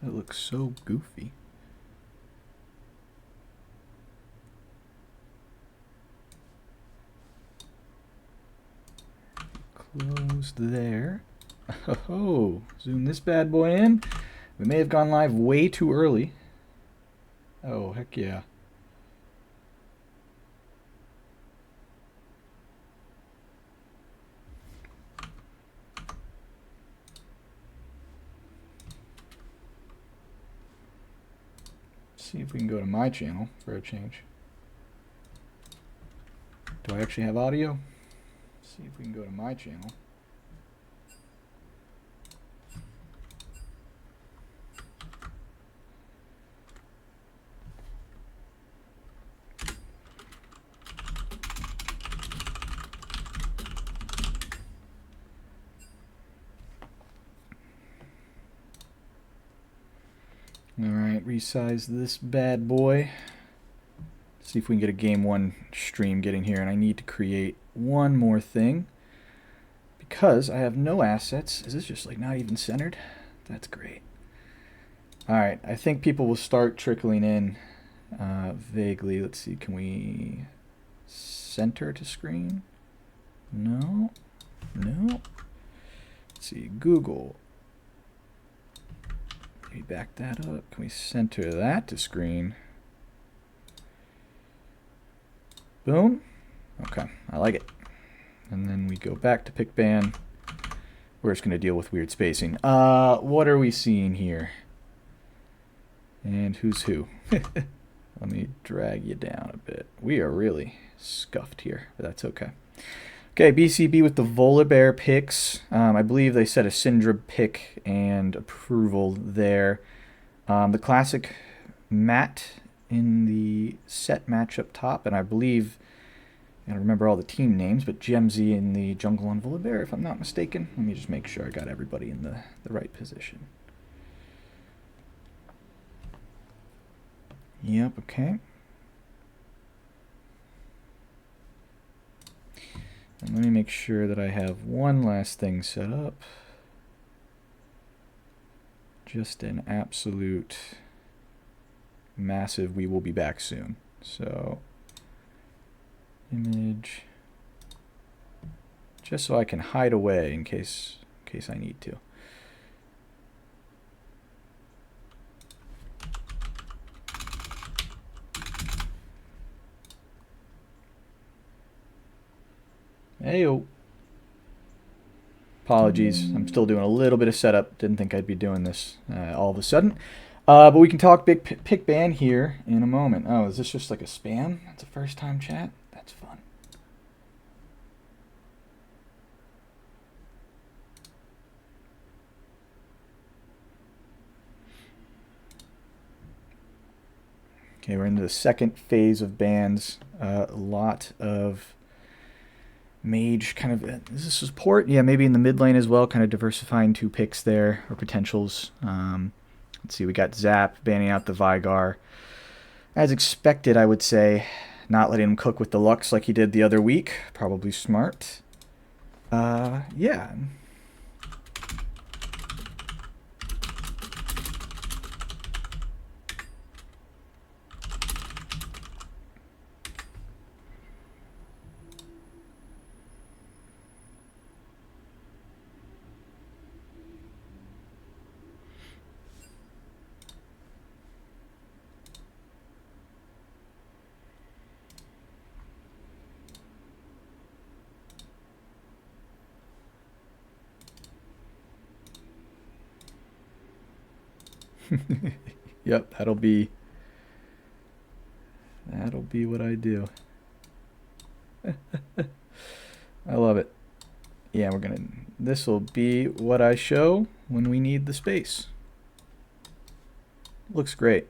That looks so goofy. Closed there. Oh, zoom this bad boy in. We may have gone live way too early. Oh, heck yeah. See if we can go to my channel for a change. Do I actually have audio? See if we can go to my channel. Alright, resize this bad boy. See if we can get a game 1 stream getting here. And I need to create one more thing because I have no assets. Is this just like not even centered? That's great. Alright, I think people will start trickling in vaguely. Let's see, can we center to screen? No. No. Let's see, Google. Maybe back that up. Can we center that to screen? Boom. Okay, I like it. And then we go back to pick band. We're just going to deal with weird spacing. What are we seeing here? And who's who? Let me drag you down a bit. We are really scuffed here, but that's okay. Okay, BCB with the Volibear picks. I believe they set a Syndra pick and approval there. The classic Matt in the set match up top, and I believe, I don't remember all the team names, but Gemzy in the jungle on Volibear, if I'm not mistaken. Let me just make sure I got everybody in the right position. Yep, okay. And let me make sure that I have one last thing set up. Just an absolute massive, we will be back soon. So, image, just so I can hide away in case I need to. Heyo. Apologies, I'm still doing a little bit of setup. Didn't think I'd be doing this all of a sudden. But we can talk big pick band here in a moment. Oh, is this just like a spam? That's a first time chat? That's fun. Okay, we're into the second phase of bands. A lot of mage kind of, is this support? Yeah, maybe in the mid lane as well, kind of diversifying 2 picks there, or potentials. Let's see, we got ZAP banning out the Vigar. As expected, I would say. Not letting him cook with the Lux like he did the other week. Probably smart. Yeah. Yep, that'll be what I do. I love it. Yeah, this will be what I show when we need the space. Looks great.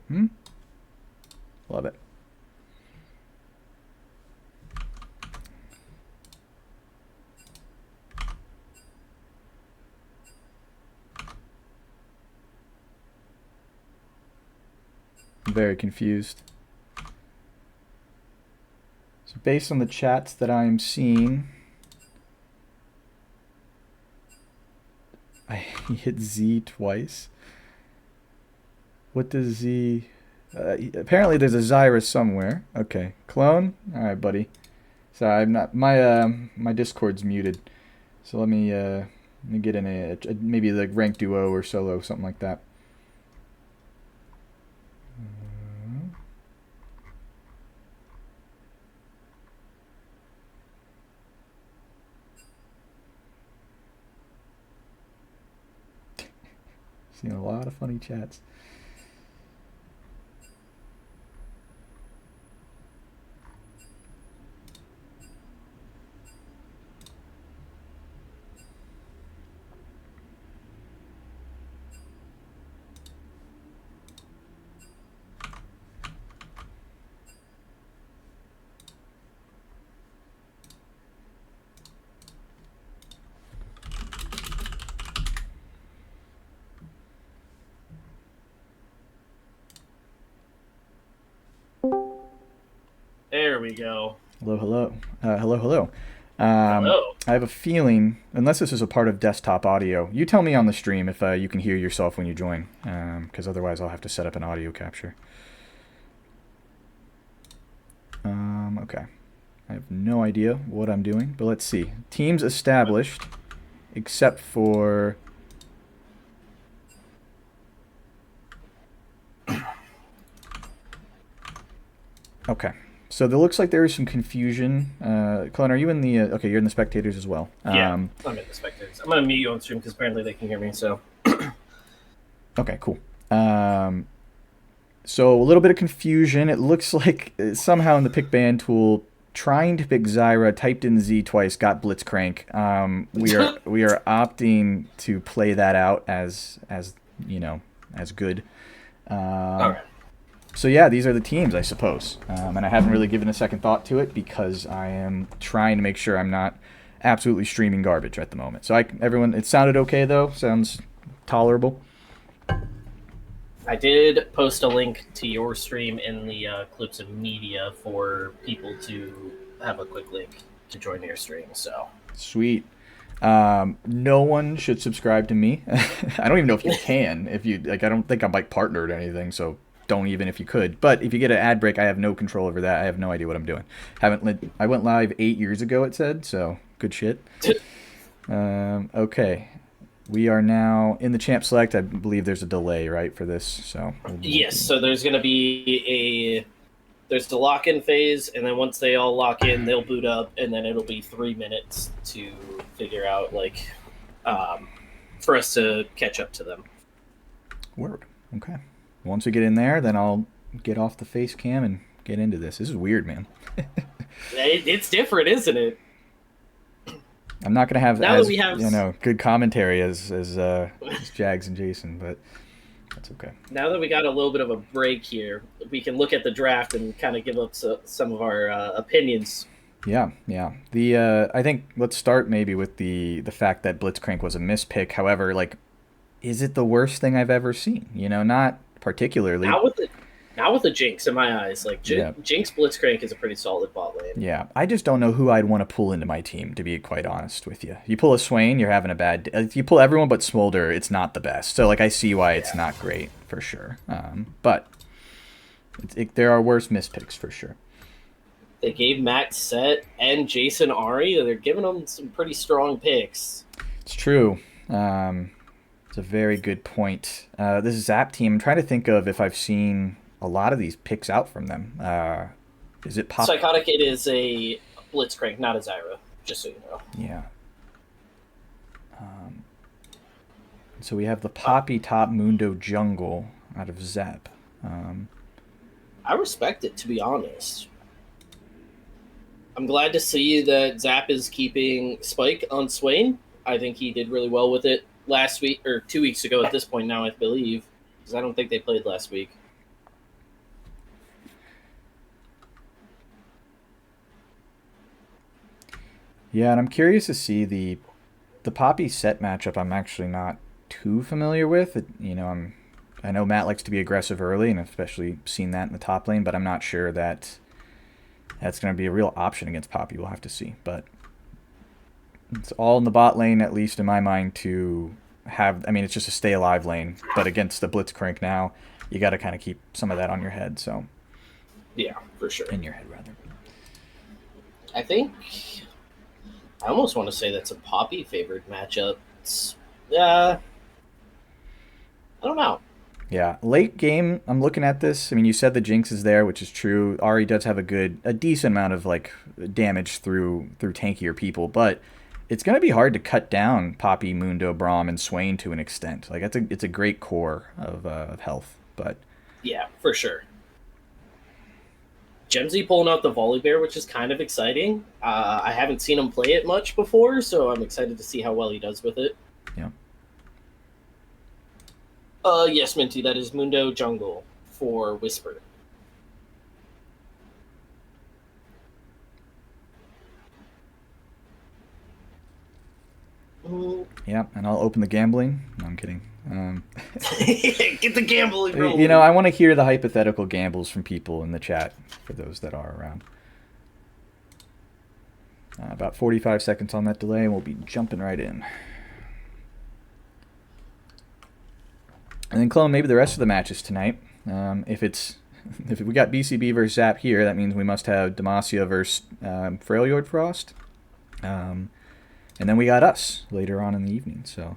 Love it. I'm very confused. So based on the chats that I'm seeing, I hit Z twice. What does the... apparently there's a Zyra somewhere. Okay. Clone? Alright, buddy. Sorry, I'm not... My Discord's muted. So let me get in a maybe like rank duo or solo, something like that. Seeing a lot of funny chats. There we go. Hello, hello. Hello. Hello. I have a feeling, unless this is a part of desktop audio, you tell me on the stream if you can hear yourself when you join, because otherwise I'll have to set up an audio capture. Okay. I have no idea what I'm doing, but let's see. Teams established, except for... Okay. So there looks like there is some confusion. Clone, are you in the... okay, you're in the spectators as well. Yeah, I'm in the spectators. I'm going to mute you on stream because apparently they can hear me, so... Okay, cool. So a little bit of confusion. It looks like somehow in the pick band tool, trying to pick Zyra, typed in Z twice, got Blitzcrank. We are opting to play that out as you know, as good. Okay. So yeah, these are the teams, I suppose. And I haven't really given a second thought to it because I am trying to make sure I'm not absolutely streaming garbage at the moment. So everyone, it sounded okay though. Sounds tolerable. I did post a link to your stream in the clips of media for people to have a quick link to join your stream. So sweet. No one should subscribe to me. I don't even know if you can. If you like, I don't think I'm like partnered or anything. So don't even if you could. But if you get an ad break, I have no control over that. I have no idea what I'm doing. I went live 8 years ago. It said so. Good shit. Okay. We are now in the champ select. I believe there's a delay, right, for this. So yes, so there's going to be there's the lock-in phase, and then once they all lock in, they'll boot up, and then it'll be 3 minutes to figure out, like, for us to catch up to them. Word. Okay. Once we get in there, then I'll get off the face cam and get into this. This is weird, man. It's different, isn't it? I'm not going to have as good commentary as Jags and Jason, but that's okay. Now that we got a little bit of a break here, we can look at the draft and kind of give up some of our opinions. Yeah. I think let's start maybe with the fact that Blitzcrank was a mispick. However, like, is it the worst thing I've ever seen? You know, not particularly. Not with the Jinx in my eyes. Like, Jinx Blitzcrank is a pretty solid bot lane. Yeah, I just don't know who I'd want to pull into my team, to be quite honest with you. You pull a Swain, you're having a bad... If you pull everyone but Smolder, it's not the best. So, like, I see why it's not great, for sure. But there are worse mispicks, for sure. They gave Matt Set and Jason Ari. They're giving them some pretty strong picks. It's true. It's a very good point. This ZAP team, I'm trying to think of if I've seen... a lot of these picks out from them. Is it pop? Psychotic, it is a Blitzcrank, not a Zyra, just so you know. Yeah. So we have the Poppy Top Mundo Jungle out of ZAP. I respect it, to be honest. I'm glad to see that ZAP is keeping Spike on Swain. I think he did really well with it last week, or 2 weeks ago at this point now, I believe. Because I don't think they played last week. Yeah, and I'm curious to see the Poppy set matchup. I'm actually not too familiar with. I know Matt likes to be aggressive early, and I've especially seen that in the top lane, but I'm not sure that that's going to be a real option against Poppy. We'll have to see. But it's all in the bot lane, at least in my mind, to have... I mean, it's just a stay alive lane, but against the Blitzcrank now, you got to kind of keep some of that on your head. So Yeah, for sure. in your head, rather. I think I almost want to say that's a Poppy favored matchup. I don't know. Yeah, late game, I'm looking at this. I mean, you said the Jinx is there, which is true. Ari does have a decent amount of like damage through tankier people, but it's gonna be hard to cut down Poppy, Mundo, Braum, and Swain to an extent. Like it's a great core of health, but Yeah, for sure. Gemsy pulling out the Volibear, which is kind of exciting. I haven't seen him play it much before, so I'm excited to see how well he does with it. yeah. Yes, Minty, that is Mundo Jungle for Whisper. Yeah, and I'll open the gambling. No, I'm kidding. Get the gambling rolling. You know, I want to hear the hypothetical gambles from people in the chat for those that are around. About 45 seconds on that delay, and we'll be jumping right in. And then, Clone, maybe the rest of the matches tonight. If we got BCB versus ZAP here, that means we must have Demacia versus Freljord Frost. And then we got us later on in the evening. So,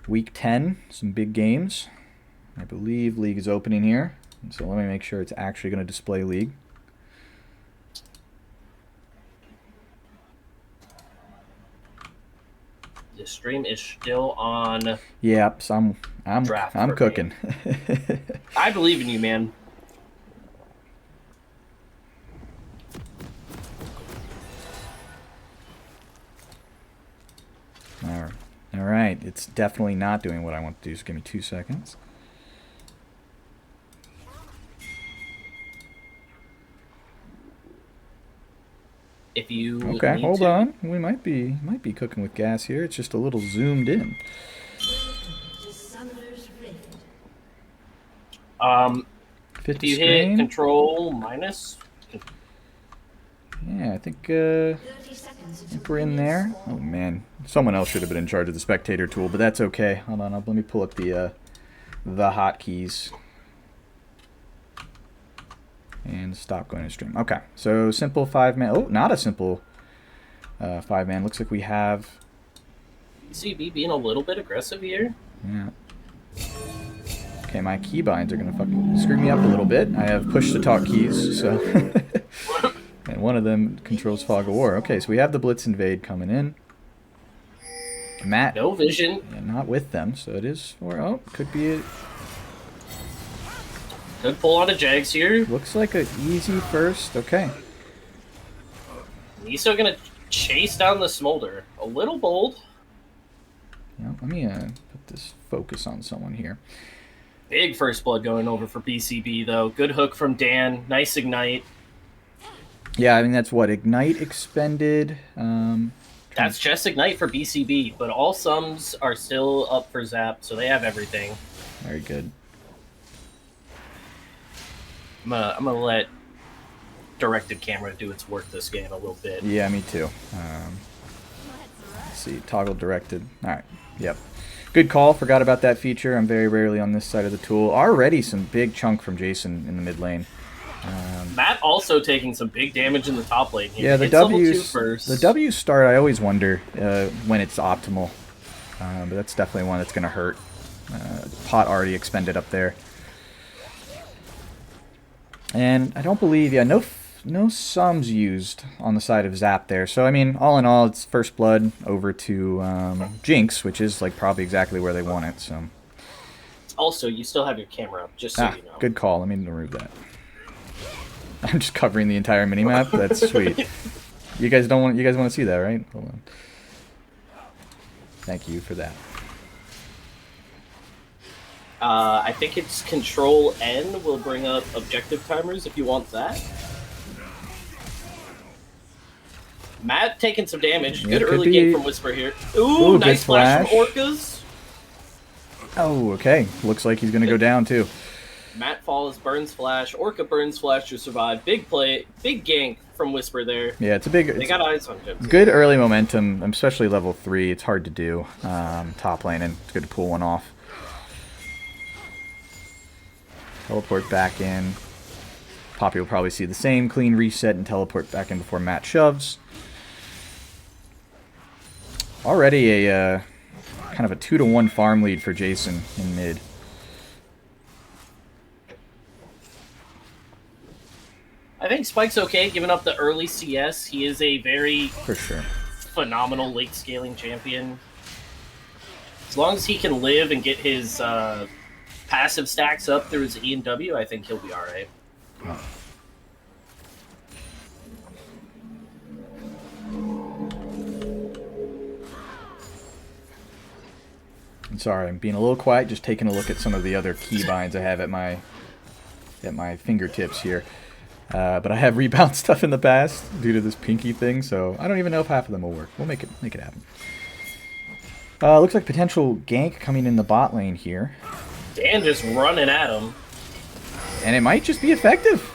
week 10, some big games. I believe League is opening here. So let me make sure it's actually going to display League. The stream is still on. Yep, so I'm cooking. I believe in you, man. All right, it's definitely not doing what I want to do, so give me 2 seconds. If you okay, hold on. We might be cooking with gas here. It's just a little zoomed in. If you hit Control minus. Yeah, I think we're in there. Oh man, someone else should have been in charge of the spectator tool, but that's okay. Hold on, let me pull up the hotkeys and stop going to stream. Okay, so simple 5-man. Oh, not a simple 5-man. Looks like we have BCB being a little bit aggressive here. Yeah. Okay, my keybinds are gonna fucking screw me up a little bit. I have push to talk keys, so. And one of them controls Fog of War. Okay, so we have the Blitz Invade coming in. Matt. No vision. Yeah, not with them, so it is. Or oh, could be a. Good pull on the Jags here. Looks like an easy first. Okay. He's still gonna chase down the Smolder. A little bold. Yeah, let me put this focus on someone here. Big first blood going over for BCB though. Good hook from Dan. Nice ignite. Yeah, I mean that's what ignite expended. That's just ignite for BCB, but all sums are still up for ZAP, so they have everything. Very good. I'm gonna let directed camera do its work this game a little bit. Yeah, me too. Let's see, toggle directed. All right. Yep. Good call. Forgot about that feature. I'm very rarely on this side of the tool. Already some big chunk from Jason in the mid lane. Matt also taking some big damage in the top lane here. Yeah, the W start, I always wonder when it's optimal. But that's definitely one that's going to hurt. Pot already expended up there. And I don't believe, no sums used on the side of ZAP there. So, I mean, all in all, it's first blood over to Jinx, which is like probably exactly where they want it. So. Also, you still have your camera up, just so you know. Good call. Let me remove that. I'm just covering the entire minimap. That's sweet. You guys want to see that, right? Hold on. Thank you for that. I think it's Control N will bring up objective timers if you want that. Matt taking some damage. Yeah, good early game from Whisper here. Ooh, nice flash from Orcas. Oh, okay. Looks like he's going to go down too. Matt falls, burns flash. Orca burns flash to survive. Big play, big gank from Whisper there. Yeah, it's a big. They got eyes on him. Good early momentum, especially level 3. It's hard to do top lane, and it's good to pull one off. Teleport back in. Poppy will probably see the same. Clean reset and teleport back in before Matt shoves. Already a kind of a 2-to-1 farm lead for Jason in mid. I think Spike's okay giving up the early CS. He is a very For sure. phenomenal late scaling champion. As long as he can live and get his passive stacks up through his E and W, I think he'll be alright. Oh. I'm sorry, I'm being a little quiet, just taking a look at some of the other keybinds I have at my fingertips here. But I have rebound stuff in the past due to this pinky thing, so I don't even know if half of them will work. We'll make it happen. Looks like potential gank coming in the bot lane here. Dan just running at him. And it might just be effective.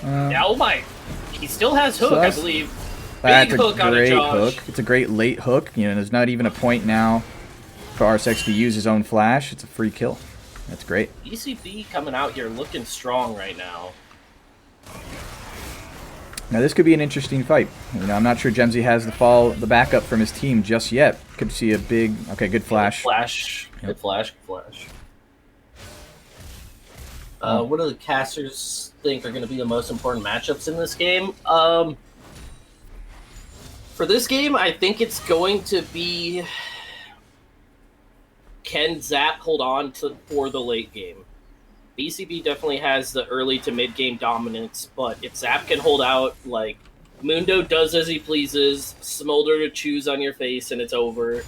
Yeah, oh my. He still has hook, I believe. That's Big a hook on a great Josh. hook. It's a great late hook. You know, there's not even a point now for RSX to use his own flash. It's a free kill. That's great. BCB coming out here looking strong right now. Now this could be an interesting fight. You know, I'm not sure Gemsy has the backup from his team just yet. Could see a big, okay, good flash. Good flash. Yep. Good flash. Good flash. What do the casters think are going to be the most important matchups in this game? For this game, I think it's going to be, can ZAP hold on for the late game? BCB definitely has the early to mid game dominance, but if ZAP can hold out, like Mundo does as he pleases, Smolder to choose on your face and it's over.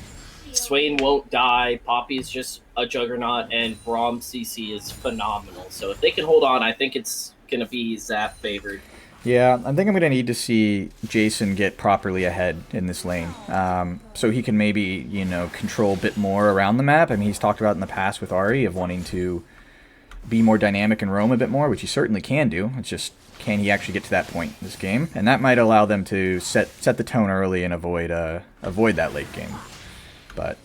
Swain won't die, Poppy's just a juggernaut, and Braum CC is phenomenal. So if they can hold on, I think it's going to be ZAP favored. Yeah, I think I'm going to need to see Jason get properly ahead in this lane. So he can maybe, you know, control a bit more around the map. I mean, he's talked about in the past with Ari of wanting to be more dynamic and roam a bit more, which he certainly can do. It's just, can he actually get to that point in this game? And that might allow them to set the tone early and avoid that late game. But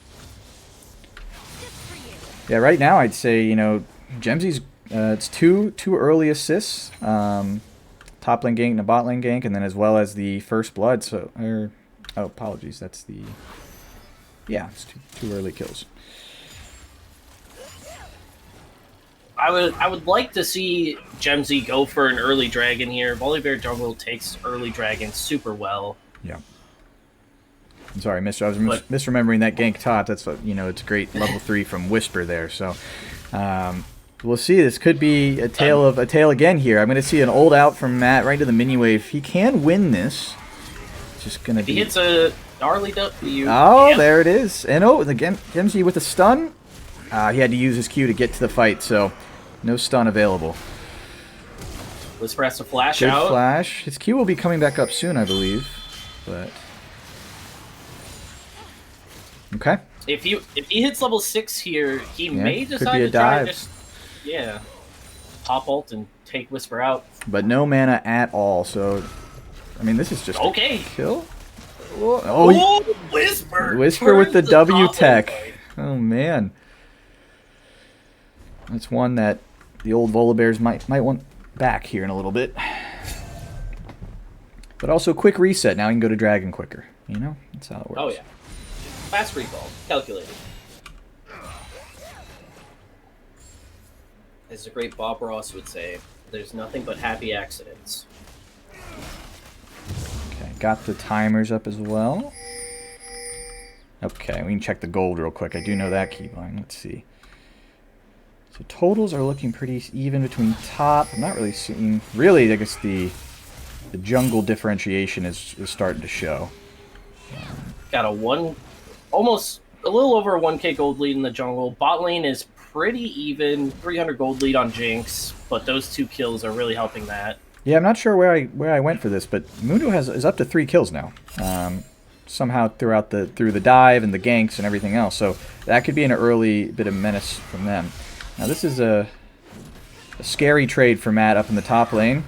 yeah, right now I'd say, you know, Gemsy's it's two early assists, top lane gank and a bot lane gank, and then as well as the first blood. So, oh, apologies, that's the, yeah, it's two early kills. I would like to see Gemsy go for an early dragon here. Volibear jungle takes early dragon super well. Yeah. I'm sorry, Mister. I was misremembering that gank top. That's what, you know. It's a great level 3 from Whisper there. So we'll see. This could be a tale again here. I'm going to see an ult out from Matt right to the mini wave. He can win this. It's just going to be. He hits a gnarly W. Oh, yeah. There it is. And again, Gemsy with a stun. He had to use his Q to get to the fight, so no stun available. Whisper has to flash Good out. Flash. His Q will be coming back up soon, I believe. But okay. If he hits level 6 here, he may decide be a to try dive. and just pop ult and take Whisper out. But no mana at all, so I mean this is just okay. A kill. Oh, Whisper! Whisper with the W top tech. fight. Oh man. That's one that the old Volibears might want back here in a little bit. But also quick reset. Now you can go to Dragon quicker. You know? That's how it works. Oh yeah. Fast recall. Calculated. As the great Bob Ross would say, there's nothing but happy accidents. Okay, got the timers up as well. Okay, we can check the gold real quick. I do know that keybind. Let's see. So totals are looking pretty even between top. I'm not really seeing... Really, I guess the jungle differentiation is starting to show. Got almost a little over a 1k gold lead in the jungle. Bot lane is pretty even, 300 gold lead on Jinx, but those 2 kills are really helping that. Yeah, I'm not sure where I went for this, but Mundo is up to 3 kills now. Somehow through the dive and the ganks and everything else. So that could be an early bit of menace from them. Now this is a scary trade for Matt up in the top lane.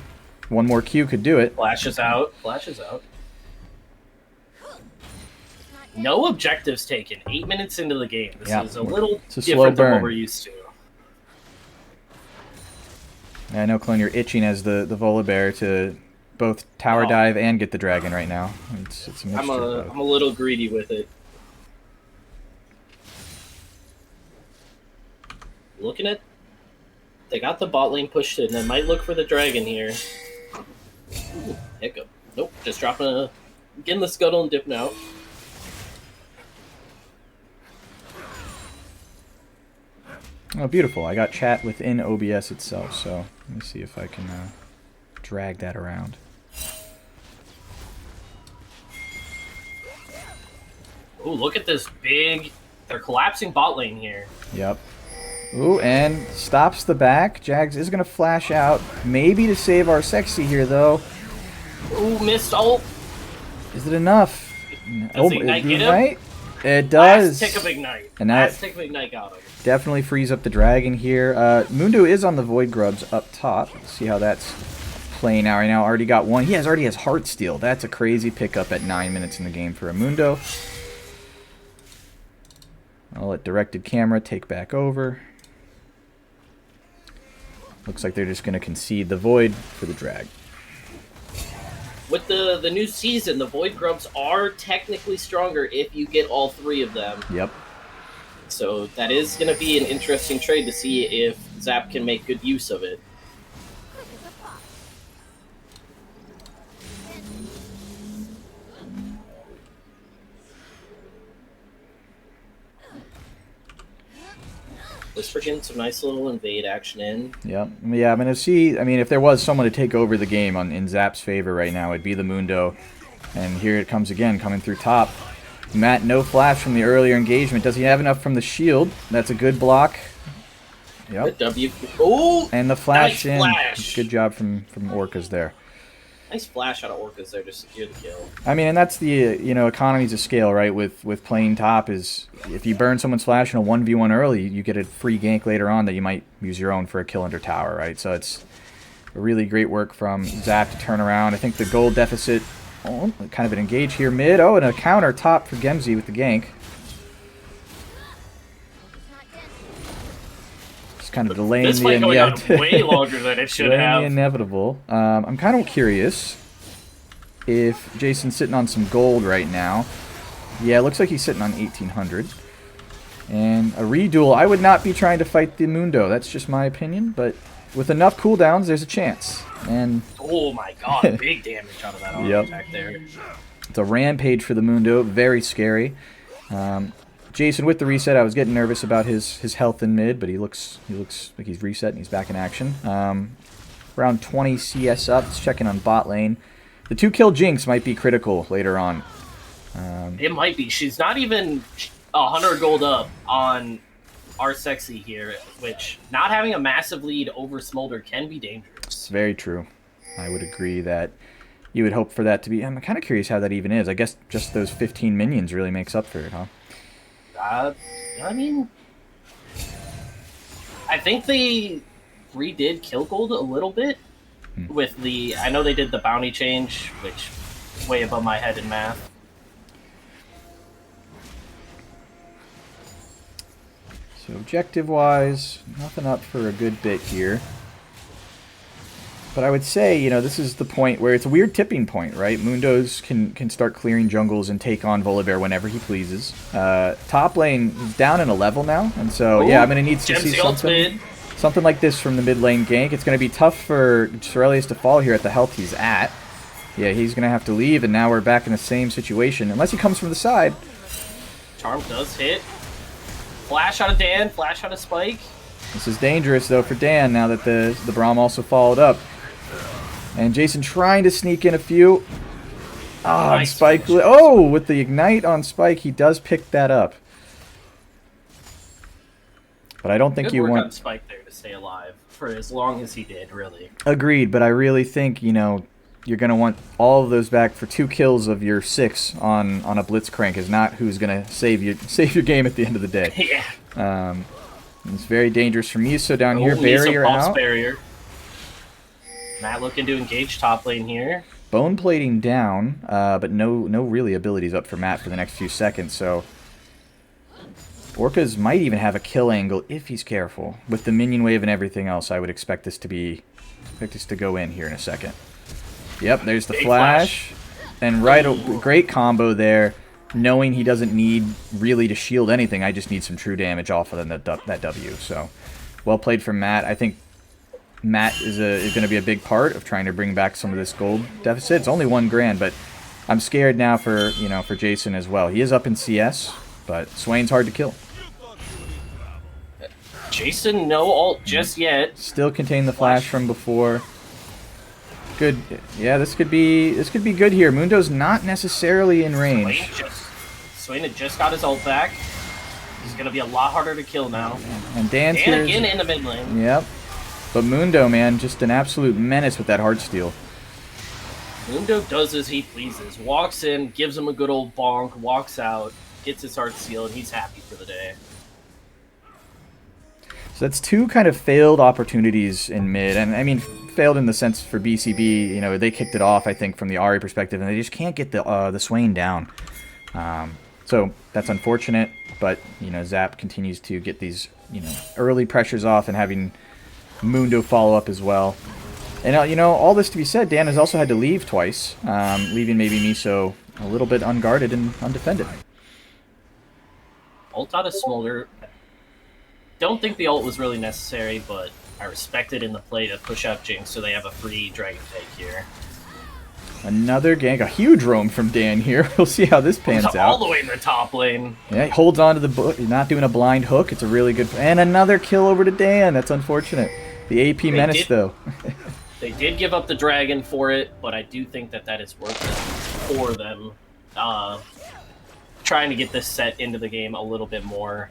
One more Q could do it. Flashes out. Flashes out. No objectives taken. 8 minutes into the game. This is a little slow different than what burn. we're used to. I know, Clone, you're itching as the Volibear to both tower dive and get the dragon right now. It's a mixture. I'm a little greedy with it. Looking at... They got the bot lane pushed in. They might look for the dragon here. Ooh, hiccup. Nope, just dropping a... Getting the scuttle and dipping out. Oh, beautiful. I got chat within OBS itself, so let me see if I can drag that around. Ooh, look at this big... They're collapsing bot lane here. Yep. Ooh, and stops the back. Jags is going to flash out. Maybe to save our sexy here, though. Ooh, missed ult. Is it enough? Does Ignite get him? Right? It does. Last tick of Ignite. And Last tick of Ignite got him. Definitely frees up the dragon here. Mundo is on the Void Grubs up top. Let's see how that's playing out right now. Already got one. He already has Heartsteel. That's a crazy pickup at 9 minutes in the game for a Mundo. I'll let directed camera take back over. Looks like they're just going to concede the Void for the drag. With the new season, the Void Grubs are technically stronger if you get all 3 of them. Yep. So that is going to be an interesting trade to see if ZAP can make good use of it. Whisper getting some nice little invade action in. Yep. Yeah, I'm going to see... I mean, if there was someone to take over the game in ZAP's favor right now, it'd be the Mundo. And here it comes again, coming through top. Matt, no flash from the earlier engagement. Does he have enough from the shield? That's a good block. Yep. Oh, and the flash nice in. Flash. Good job from Orcas there. Nice flash out of Orcas there to secure the kill. I mean, and that's the economies of scale, right? With playing top is if you burn someone's flash in a 1v1 early, you get a free gank later on that you might use your own for a kill under tower, right? So it's a really great work from ZAP to turn around. I think the gold deficit. Oh, kind of an engage here mid. Oh, and a counter top for Gemzy with the gank. Just kind of delaying this fight going on way longer than it should have. The inevitable. I'm kind of curious if Jason's sitting on some gold right now. Yeah, it looks like he's sitting on 1800. And a reduel. I would not be trying to fight the Mundo. That's just my opinion, but with enough cooldowns, there's a chance. And oh my god, big damage out of that auto attack there. It's a rampage for the Mundo, very scary. Jason with the reset, I was getting nervous about his health in mid, but he looks like he's reset and he's back in action. Around 20 CS up, let's check in on bot lane. The 2-kill Jinx might be critical later on. It might be. She's not even 100 gold up on our sexy here, which not having a massive lead over Smolder can be dangerous. It's very true. I would agree that you would hope for that to be... I'm kind of curious how that even is. I guess just those 15 minions really makes up for it, huh? I mean... I think they redid kill gold a little bit with the... I know they did the bounty change, which way above my head in math. So objective-wise, nothing up for a good bit here. But I would say, this is the point where it's a weird tipping point, right? Mundos can start clearing jungles and take on Volibear whenever he pleases. Top lane is down in a level now, and so, yeah, I'm going to need to see something like this from the mid lane gank. It's going to be tough for Sorelius to fall here at the health he's at. Yeah, he's going to have to leave, and now we're back in the same situation, unless he comes from the side. Charm does hit. Flash out of Dan, flash out of Spike. This is dangerous, though, for Dan, now that the Braum also followed up. And Jason trying to sneak in a few. Ah, nice Spike. Oh, with the Ignite on Spike, he does pick that up. But I don't think Good you work want... on Spike there to stay alive for as long as he did, really. Agreed, but I really think, you're going to want all of those back for 2 kills of your 6 on a Blitzcrank is not who's going to save your game at the end of the day. Yeah. It's very dangerous for Miso down here. Barrier out. Barrier. Matt looking to engage top lane here. Bone plating down, but no really abilities up for Matt for the next few seconds. So Orcas might even have a kill angle if he's careful. With the minion wave and everything else, I would expect this to go in here in a second. Yep, there's the flash. And great combo there. Knowing he doesn't need really to shield anything, I just need some true damage off of that W. So, well played from Matt. I think Matt is going to be a big part of trying to bring back some of this gold deficit. It's only 1 grand, but I'm scared now for Jason as well. He is up in CS, but Swain's hard to kill. Jason, no ult just yet. Still contain the flash from before. Good. Yeah, this could be good here. Mundo's not necessarily in range. Swain had just got his ult back. He's going to be a lot harder to kill now. And Dan again in the mid lane. Yep. But Mundo, man, just an absolute menace with that heartsteel. Mundo does as he pleases. Walks in, gives him a good old bonk, walks out, gets his heartsteel, and he's happy for the day. So that's 2 kind of failed opportunities in mid. And, I mean, failed in the sense for BCB, they kicked it off, I think, from the Ahri perspective, and they just can't get the Swain down. So that's unfortunate, but, ZAP continues to get these, early pressures off and having Mundo follow up as well. And, all this to be said, Dan has also had to leave twice, leaving maybe Miso a little bit unguarded and undefended. Ult out of Smolder. Don't think the ult was really necessary, but I respect it in the play to push up Jinx so they have a free Dragon take here. Another gank, a huge roam from Dan here. We'll see how this pans out. All the way in the top lane. Yeah, he holds on to the not doing a blind hook. It's a really good... And another kill over to Dan. That's unfortunate. The AP menace, though. They did give up the dragon for it, but I do think that is worth it for them. Trying to get this set into the game a little bit more.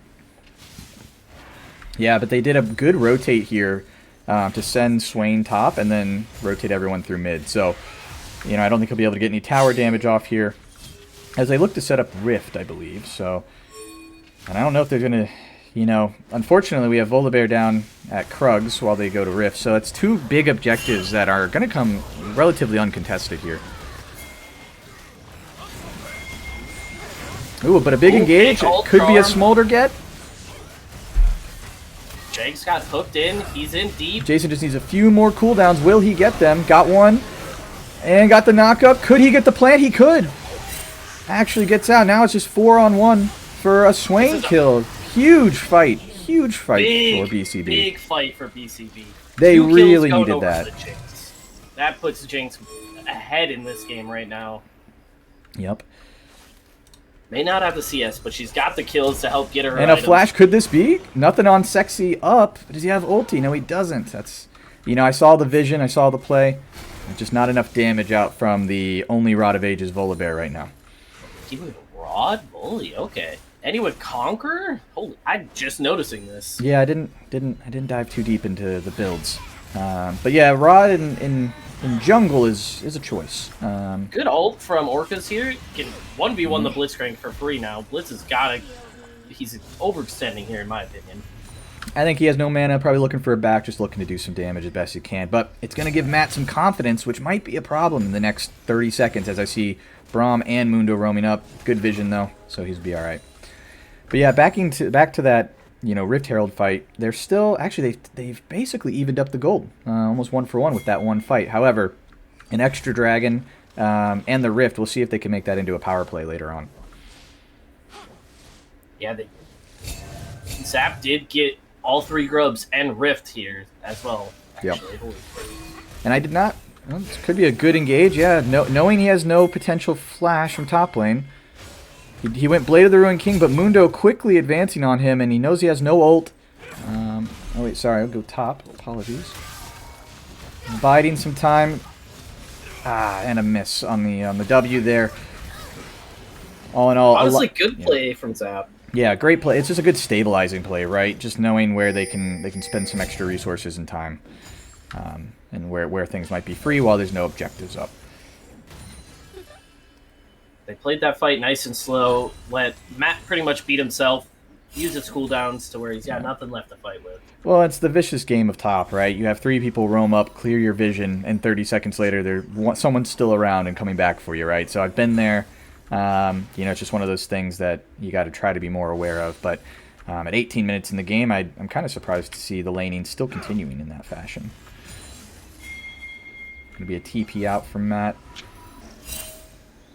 Yeah, but they did a good rotate here to send Swain top and then rotate everyone through mid. So, I don't think he'll be able to get any tower damage off here. As they look to set up Rift, I believe. So, and I don't know if they're going to, unfortunately we have Volibear down at Krugs while they go to Rift. So it's 2 big objectives that are going to come relatively uncontested here. Ooh, but a big engage. It could be a Smolder get. Jags got hooked in. He's in deep. Jason just needs a few more cooldowns. Will he get them? Got one. And got the knockup. Could he get the plant? He could. Actually gets out. Now it's just 4-on-1 for a Swain kill. Huge fight. Huge fight for BCB. Big fight for BCB. They really needed that. That puts Jinx ahead in this game right now. Yep. May not have the CS, but she's got the kills to help get her. And items. A flash, could this be? Nothing on Sexy up. Does he have ulti? No, he doesn't. That's, I saw the vision, I saw the play. Just not enough damage out from the only Rod of Ages Volibear right now. Even Rod? Holy, okay. And he would Conquer? Holy, I'm just noticing this. Yeah, I didn't dive too deep into the builds. But yeah, Rod in jungle is a choice. Good ult from Orcas here. Can 1v1 the Blitzcrank for free now. Blitz has got to... He's overextending here, in my opinion. I think he has no mana, probably looking for a back, just looking to do some damage as best he can. But it's going to give Matt some confidence, which might be a problem in the next 30 seconds as I see Braum and Mundo roaming up. Good vision, though, so he's be all right. But yeah, back to that, Rift Herald fight, they're still... Actually, they've basically evened up the gold. Almost 1-for-1 with that one fight. However, an extra dragon and the Rift, we'll see if they can make that into a power play later on. Yeah, ZAP did get all 3 grubs and Rift here as well. Actually. Yep. And I did not... Well, this could be a good engage, yeah. Knowing he has no potential flash from top lane. He went Blade of the Ruined King, but Mundo quickly advancing on him, and he knows he has no ult. Oh wait, sorry, I'll go top. Apologies. Biding some time. And a miss on the W there. All in all, honestly, good play from ZAP. Yeah, great play. It's just a good stabilizing play, right? Just knowing where they can spend some extra resources and time, and where things might be free while there's no objectives up. They played that fight nice and slow. Let Matt pretty much beat himself. Use his cooldowns to where he's got nothing left to fight with. Well, it's the vicious game of top, right? You have 3 people roam up, clear your vision, and 30 seconds later, someone's still around and coming back for you, right? So I've been there. It's just one of those things that you got to try to be more aware of. But At 18 minutes in the game, I'm kind of surprised to see the laning still continuing in that fashion. Going to be a TP out from Matt.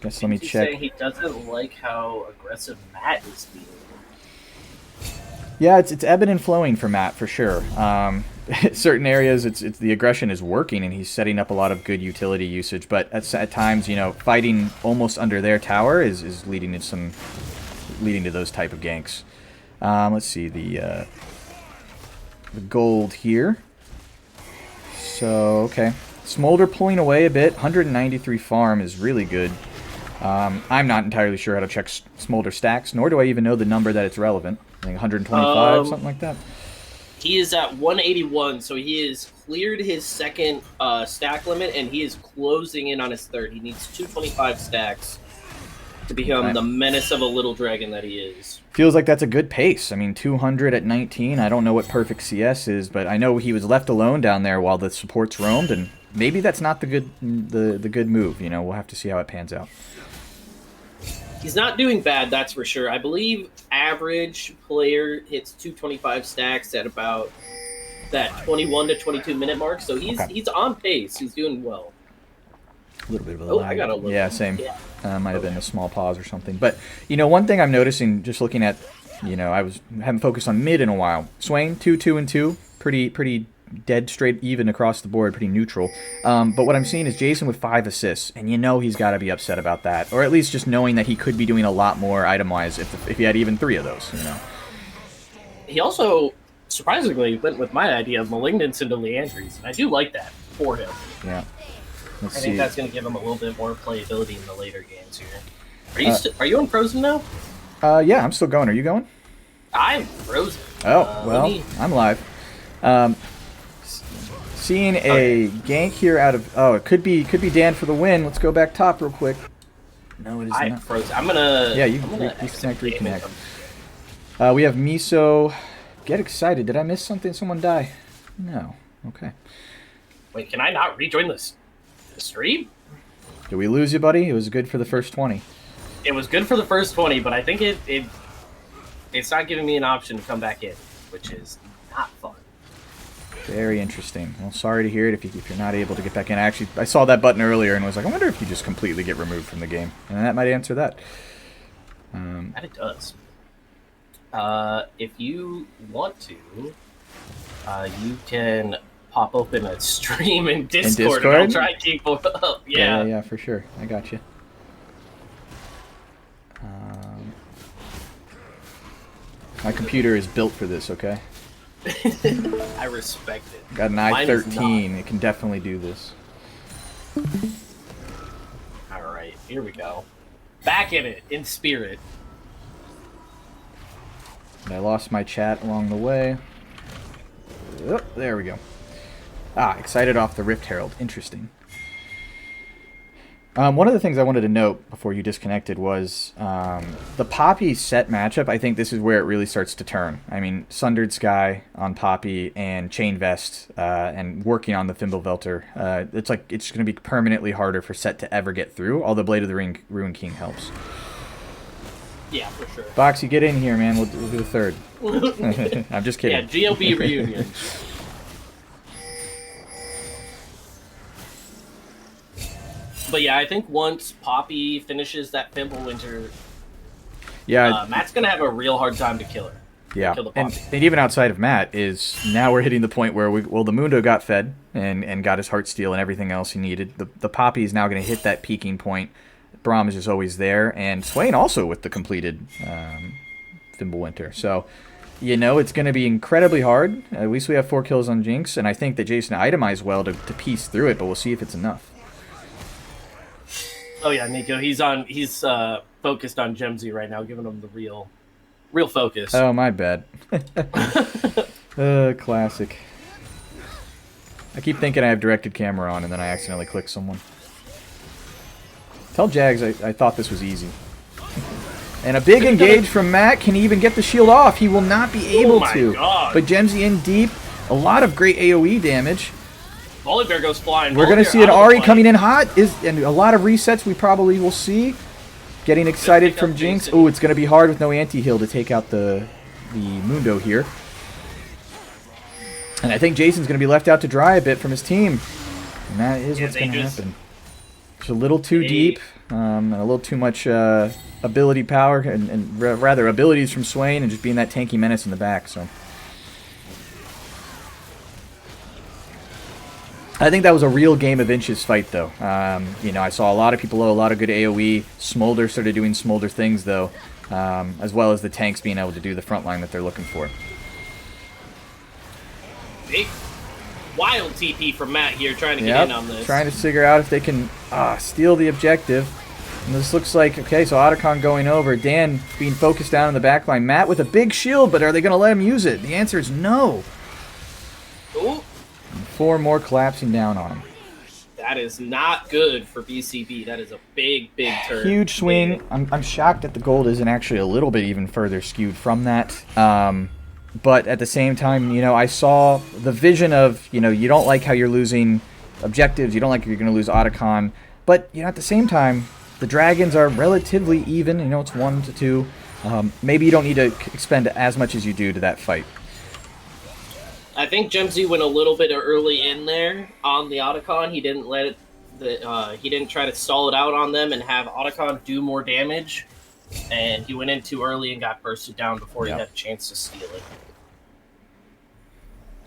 Guess let me check. Saying he doesn't like how aggressive Matt is being. Yeah, it's ebbing and flowing for Matt for sure. Certain areas, it's the aggression is working and he's setting up a lot of good utility usage. But at times, fighting almost under their tower is leading to those type of ganks. Let's see the gold here. So okay, Smolder pulling away a bit. 193 farm is really good. I'm not entirely sure how to check Smolder stacks, nor do I even know the number that it's relevant. I think 125, something like that. He is at 181, so he has cleared his second stack limit, and he is closing in on his third. He needs 225 stacks to become the menace of a little dragon that he is. Feels like that's a good pace. I mean, 200 at 19. I don't know what perfect CS is, but I know he was left alone down there while the supports roamed, and maybe that's not the good move. We'll have to see how it pans out. He's not doing bad, that's for sure. I believe average player hits 225 stacks at about that 21 to 22 minute mark, so he's on pace. He's doing well. A little bit of a lag. I got a little. Yeah, same. Yeah. Might have been a small pause or something. But, one thing I'm noticing, just looking at, I haven't focused on mid in a while. Swain, 2-2-2. Pretty dead straight even across the board, pretty neutral. But what I'm seeing is Jason with 5 assists, and he's got to be upset about that. Or at least just knowing that he could be doing a lot more item-wise if he had even 3 of those, He also, surprisingly, went with my idea of Malignance into Leandries, and I do like that for him. Yeah. I think that's going to give him a little bit more playability in the later games here. Are you on Frozen now? Yeah, I'm still going. Are you going? I'm Frozen. Oh, I'm live. Seeing a gank here out of... Oh, it could be Dan for the win. Let's go back top real quick. No, it is not. Frozen. I'm going to... Yeah, you reconnect. We have Miso. Get excited. Did I miss something? Someone die? No. Okay. Wait, can I not rejoin the stream? Did we lose you, buddy? It was good for the first 20. It was good for the first 20, but I think it's not giving me an option to come back in, which is not fun. Very interesting. Well, sorry to hear it if you're not able to get back in. I saw that button earlier and was like, I wonder if you just completely get removed from the game. And that might answer that. And it does. If you want to, you can pop open a stream in Discord, and I'll try and keep up. Yeah, for sure. I got you. My computer is built for this, okay? I respect it. Got an i13. It can definitely do this. Alright, here we go. Back in it, in spirit. And I lost my chat along the way. Oh, there we go. Excited off the Rift Herald. Interesting. One of the things I wanted to note before you disconnected was the Poppy set matchup. I think this is where it really starts to turn. I mean, Sundered Sky on Poppy and Chain Vest and working on the Fimbulvelter. It's going to be permanently harder for Set to ever get through, although Blade of the Ruin King helps. Yeah, for sure. Boxy, get in here, man. We'll do the third. I'm just kidding. Yeah, GLB reunion. But yeah, I think once Poppy finishes that Fimbulwinter, Matt's going to have a real hard time to kill her. Yeah, and even outside of Matt is now we're hitting the point where the Mundo got fed and got his Heartsteel and everything else he needed. The Poppy is now going to hit that peaking point. Braum is just always there, and Swain also with the completed Fimbulwinter. So, it's going to be incredibly hard. At least we have 4 kills on Jinx, and I think that Jason itemized well to piece through it, but we'll see if it's enough. Oh yeah, Nico, he's focused on Gemsy right now, giving him the real focus. Oh, my bad. Classic. I keep thinking I have directed camera on, and then I accidentally click someone. Tell Jags I thought this was easy. And a big engage from Matt. Can he even get the shield off? He will not be able to. God. But Gemsy in deep. A lot of great AoE damage. Volibear goes flying. We're going to see an Ahri coming in hot. And a lot of resets we probably will see. Getting excited from Jinx. Oh, it's going to be hard with no anti-heal to take out the the Mundo here. And I think Jason's going to be left out to dry a bit from his team. And that is what's going to happen. It's a little too deep, and a little too much ability power, and rather abilities from Swain, and just being that tanky menace in the back. So I think that was a real game of inches fight, though. You know, I saw a lot of people low, a lot of good AoE. Smolder started doing Smolder things, though, as well as the tanks being able to do the front line that they're looking for. Big, wild TP from Matt here, trying to get in on this. Trying to figure out if they can steal the objective. And this looks like, okay, so Otacon going over. Dan being focused down in the back line. Matt with a big shield, but are they going to let him use it? The answer is no. Ooh. And 4 more collapsing down on him. That is not good for BCB. That is a big, big turn. Huge swing. I'm shocked that the gold isn't actually a little bit even further skewed from that. But at the same time, you know, I saw the vision of, you know, you don't like how you're losing objectives. You don't like you're going to lose Otacon. But, you know, at the same time, the dragons are relatively even. You know, it's 1 to 2. Maybe you don't need to expend as much as you do to that fight. I think Gemzy went a little bit early in there on the Otacon. He didn't let it. He didn't try to stall it out on them and have Otacon do more damage. And he went in too early and got bursted down before he had a chance to steal it.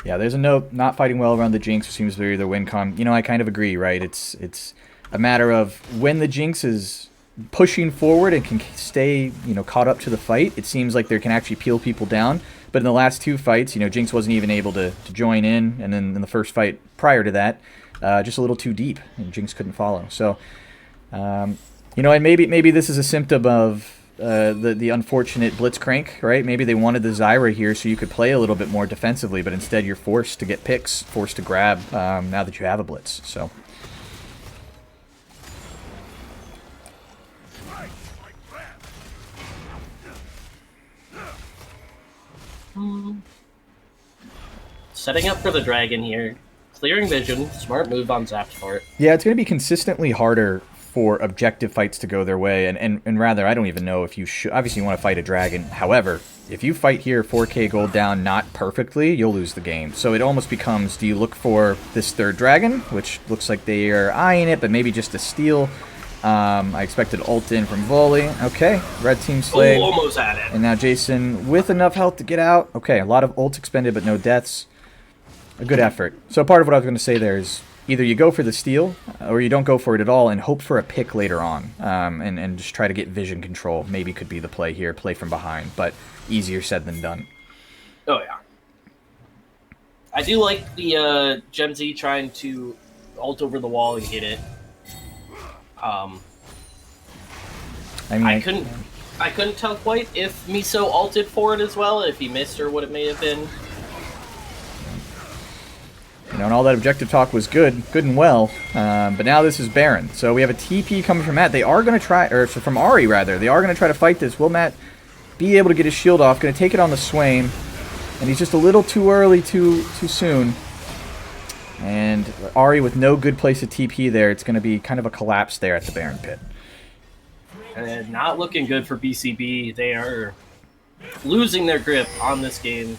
Yeah, there's a note, not fighting well around the Jinx, which seems to be their win con. You know, I kind of agree, right? It's a matter of when the Jinx is pushing forward and can stay, you know, caught up to the fight, it seems like they can actually peel people down. But in the last 2 fights, you know, Jinx wasn't even able to join in. And then in the first fight prior to that, just a little too deep, and Jinx couldn't follow. So, you know, and maybe this is a symptom of the unfortunate Blitzcrank, right? Maybe they wanted the Zyra here so you could play a little bit more defensively, but instead you're forced to get picks, forced to grab now that you have a Blitz. So. Setting up for the dragon here. Clearing vision. Smart move on Zap's part. Yeah, it's going to be consistently harder for objective fights to go their way, and rather, I don't even know if you should. Obviously, you want to fight a dragon. However, if you fight here 4K gold down not perfectly, you'll lose the game. So it almost becomes, do you look for this 3rd dragon, which looks like they are eyeing it, but maybe just a steal. I expected ult in from volley. Okay, red team slayed. Oh, almost had it. And now Jason with enough health to get out. Okay, a lot of ult expended, but no deaths. A good effort. So part of what I was going to say there is either you go for the steal or you don't go for it at all and hope for a pick later on, and just try to get vision control. Maybe could be the play here, play from behind, but easier said than done. Oh, yeah. I do like the Gemzy trying to ult over the wall and get it. I mean, I couldn't tell quite if Miso ulted for it as well, if he missed or what it may have been. You know, and all that objective talk was good and well, but now this is Baron. So we have a TP coming from Matt. They are going to try, or from Ari rather, they are going to try to fight this. Will Matt be able to get his shield off? Going to take it on the Swain, and he's just a little too early, too soon. And Ari with no good place to TP there. It's going to be kind of a collapse there at the Baron pit. And not looking good for BCB. They are losing their grip on this game.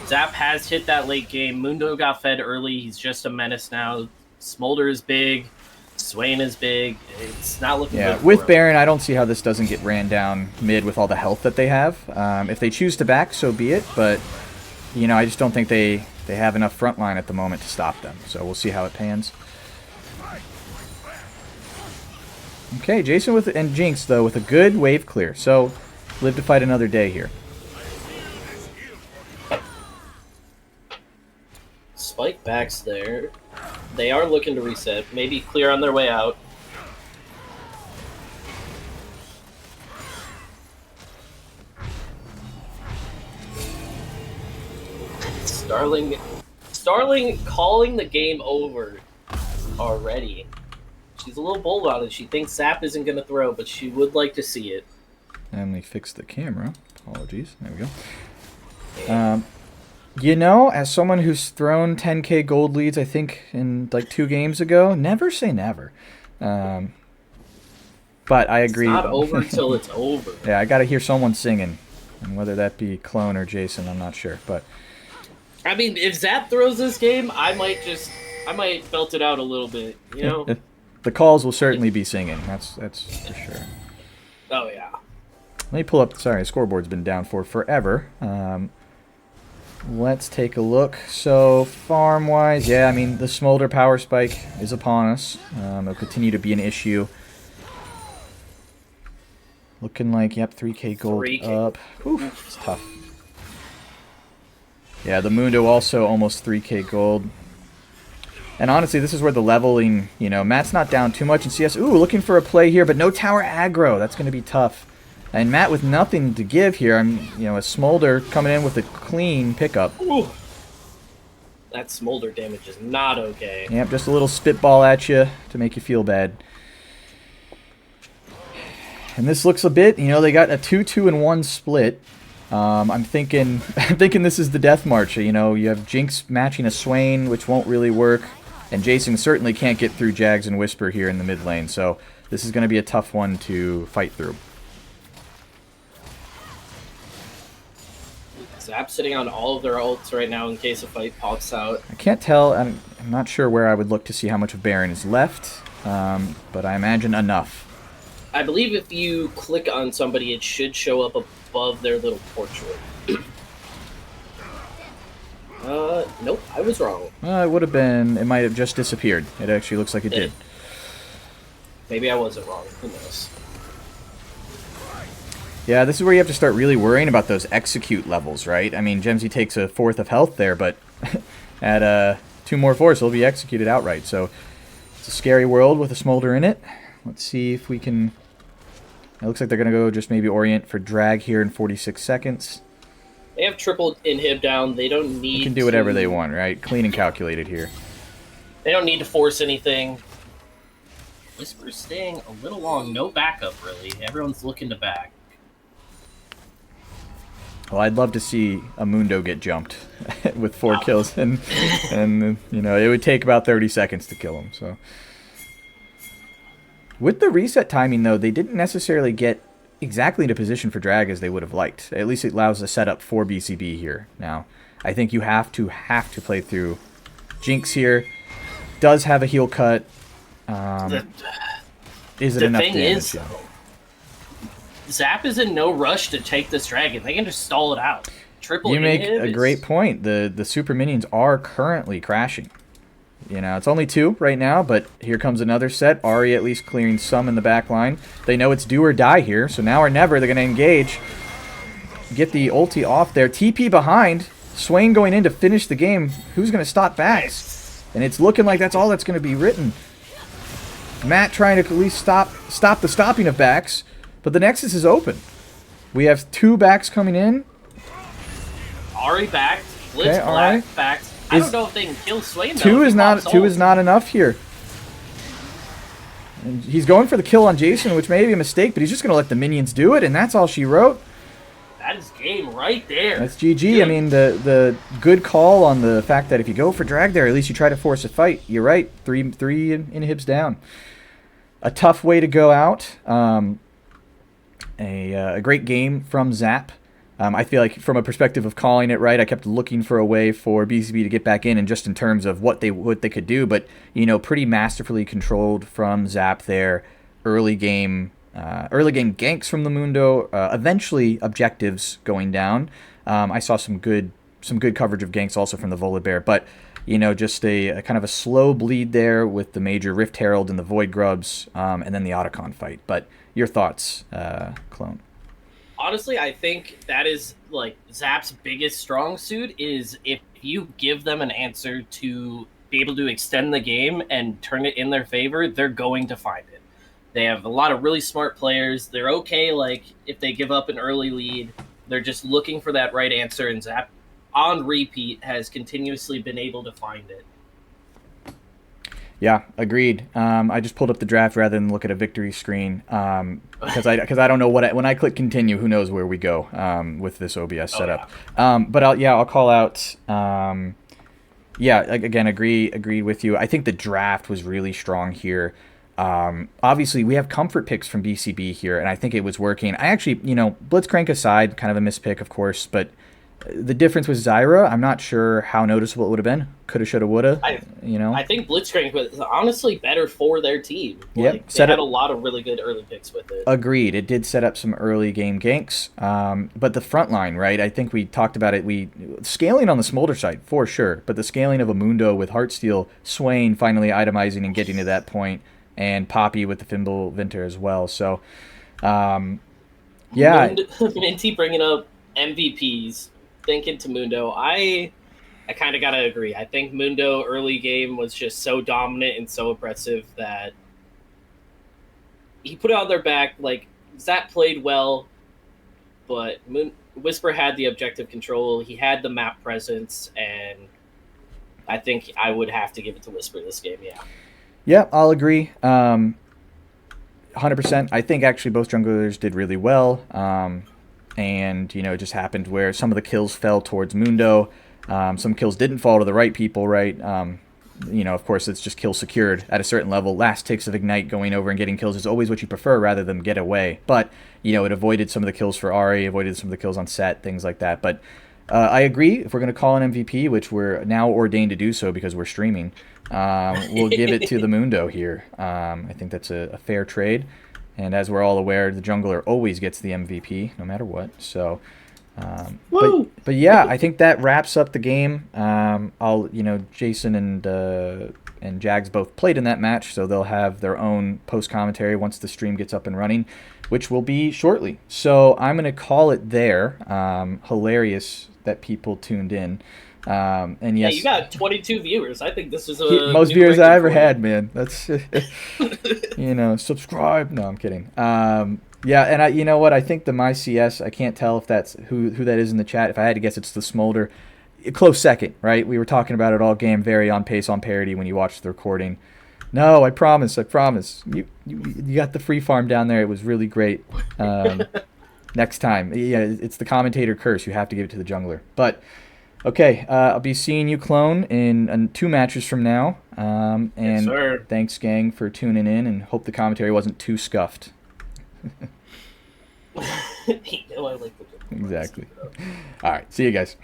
Zap has hit that late game. Mundo got fed early. He's just a menace now. Smolder is big. Swain is big. It's not looking good for with him. Baron, I don't see how this doesn't get ran down mid with all the health that they have. If they choose to back, so be it. But, you know, I just don't think they have enough front line at the moment to stop them. So we'll see how it pans. Okay, Jason and Jinx, though, with a good wave clear. So live to fight another day here. Spike backs there. They are looking to reset. Maybe clear on their way out. Starling calling the game over already. She's a little bold on it. She thinks Zap isn't going to throw, but she would like to see it. And we fixed the camera. Apologies. There we go. You know, as someone who's thrown 10K gold leads, I think, in like 2 games ago, never say never. But I agree. It's not over until it's over. Yeah, I got to hear someone singing. And whether that be Clone or Jason, I'm not sure. But I mean, if Zap throws this game, I might belt it out a little bit, you know? The calls will certainly be singing. That's for sure. Oh, yeah. Let me pull up. Sorry, scoreboard's been down for forever. Let's take a look. So, farm-wise, yeah, I mean, the Smolder power spike is upon us. It'll continue to be an issue. Looking like, yep, 3K gold 3K. up. Whew, it's tough. Yeah, the Mundo also almost 3K gold. And honestly, this is where the leveling, you know, Matt's not down too much in CS. Ooh, looking for a play here, but no tower aggro. That's going to be tough. And Matt with nothing to give here. A Smolder coming in with a clean pickup. Ooh. That Smolder damage is not okay. Yep, just a little spitball at you to make you feel bad. And this looks a bit, you know, they got a 2-2-1 split. I'm thinking this is the death march. You know, you have Jinx matching a Swain, which won't really work. And Jason certainly can't get through Jags and Whisper here in the mid lane. So this is going to be a tough one to fight through. Zap sitting on all of their ults right now in case a fight pops out. I can't tell. I'm not sure where I would look to see how much of Baron is left, but I imagine enough. I believe if you click on somebody, it should show up above their little portrait. Nope, I was wrong. It would have been. It might have just disappeared. It actually looks like it did. Maybe I wasn't wrong. Who knows? Yeah, this is where you have to start really worrying about those execute levels, right? I mean, Gemsy takes a 4th of health there, but at 2 more force, he'll be executed outright. So it's a scary world with a Smolder in it. Let's see if we can... It looks like they're going to go just maybe orient for drag here in 46 seconds. They have triple inhib down. They don't need They can do whatever they want, right? Clean and calculated here. They don't need to force anything. Whisper's staying a little long. No backup, really. Everyone's looking to back. Well, I'd love to see a Mundo get jumped with 4 kills, and you know, it would take about 30 seconds to kill him. So, with the reset timing, though, they didn't necessarily get exactly into position for drag as they would have liked. At least it allows a setup for BCB here. Now, I think you have to play through. Jinx here does have a heal cut. Is it enough damage? The thing is, Zap is in no rush to take this dragon. They can just stall it out. Triple You make a great point. The super minions are currently crashing. You know, it's only 2 right now, but here comes another set. Ahri at least clearing some in the back line. They know it's do or die here, so now or never they're going to engage. Get the ulti off there. TP behind. Swain going in to finish the game. Who's going to stop backs? And it's looking like that's all that's going to be written. Matt trying to at least stop the stopping of backs. But the Nexus is open. We have 2 backs coming in. Ahri backed. Blitz backed. I don't know if they can kill Swain, though. 2 is not enough here. And he's going for the kill on Jason, which may be a mistake, but he's just going to let the minions do it, and that's all she wrote. That is game right there. That's GG. Good. I mean, the good call on the fact that if you go for drag there, at least you try to force a fight. You're right. 3 inhibs down. A tough way to go out. A great game from ZAP. I feel like from a perspective of calling it right, I kept looking for a way for BCB to get back in, and just in terms of what they could do. But you know, pretty masterfully controlled from ZAP there. Early game ganks from the Mundo. Eventually objectives going down. I saw some good coverage of ganks also from the Volibear, but you know, just a kind of a slow bleed there with the major Rift Herald and the Void Grubs, and then the Otacon fight. But your thoughts, Clone? Honestly, I think that is like Zap's biggest strong suit is if you give them an answer to be able to extend the game and turn it in their favor, they're going to find it. They have a lot of really smart players. They're okay, like, if they give up an early lead, they're just looking for that right answer, and Zap, on repeat, has continuously been able to find it. Yeah, agreed. I just pulled up the draft rather than look at a victory screen because I don't know when I click continue, who knows where we go with this OBS setup. Yeah. But I'll call out. Again, agreed with you. I think the draft was really strong here. Obviously, we have comfort picks from BCB here, and I think it was working. I actually, Blitzcrank aside, kind of a mispick, of course, but the difference with Zyra, I'm not sure how noticeable it would have been. Coulda, shoulda, woulda. I think Blitzcrank was honestly better for their team. Yep, Like, they had a lot of really good early picks with it. Agreed. It did set up some early game ganks. But the front line, right? I think we talked about it. Scaling on the Smolder side, for sure. But the scaling of a Mundo with Heartsteel, Swain finally itemizing and getting to that point, and Poppy with the Fimble Vinter as well. So, yeah. Minty bringing up MVPs, thinking to Mundo. I kind of got to agree. I think Mundo early game was just so dominant and so oppressive that he put it on their back. Like, Zap played well, but Whisper had the objective control. He had the map presence, and I think I would have to give it to Whisper this game, yeah. Yeah, I'll agree. 100%. I think actually both junglers did really well. And, it just happened where some of the kills fell towards Mundo. Some kills didn't fall to the right people, right? Of course, it's just kill secured at a certain level. Last ticks of Ignite going over and getting kills is always what you prefer rather than get away. But, it avoided some of the kills for Ahri, avoided some of the kills on set, things like that. But I agree. If we're going to call an MVP, which we're now ordained to do so because we're streaming, we'll give it to the Mundo here. I think that's a fair trade. And as we're all aware, the jungler always gets the MVP, no matter what. So, but yeah, I think that wraps up the game. Jason and Jags both played in that match, so they'll have their own post commentary once the stream gets up and running, which will be shortly. So I'm gonna call it there. Hilarious that people tuned in. And yes, you got 22 viewers. I think this is most viewers I ever had, man. That's subscribe. No, I'm kidding. Yeah, and you know what? I think the MyCS. I can't tell if that's who that is in the chat. If I had to guess, it's the Smolder. A close second, right? We were talking about it all game, very on pace, on parity when you watched the recording. No, I promise. You got the free farm down there. It was really great. Next time, yeah, it's the commentator curse. You have to give it to the jungler, but. Okay, I'll be seeing you, Clone, in 2 matches from now. And yes, sir. Thanks, gang, for tuning in, and hope the commentary wasn't too scuffed. I like the exactly. All right, see you guys.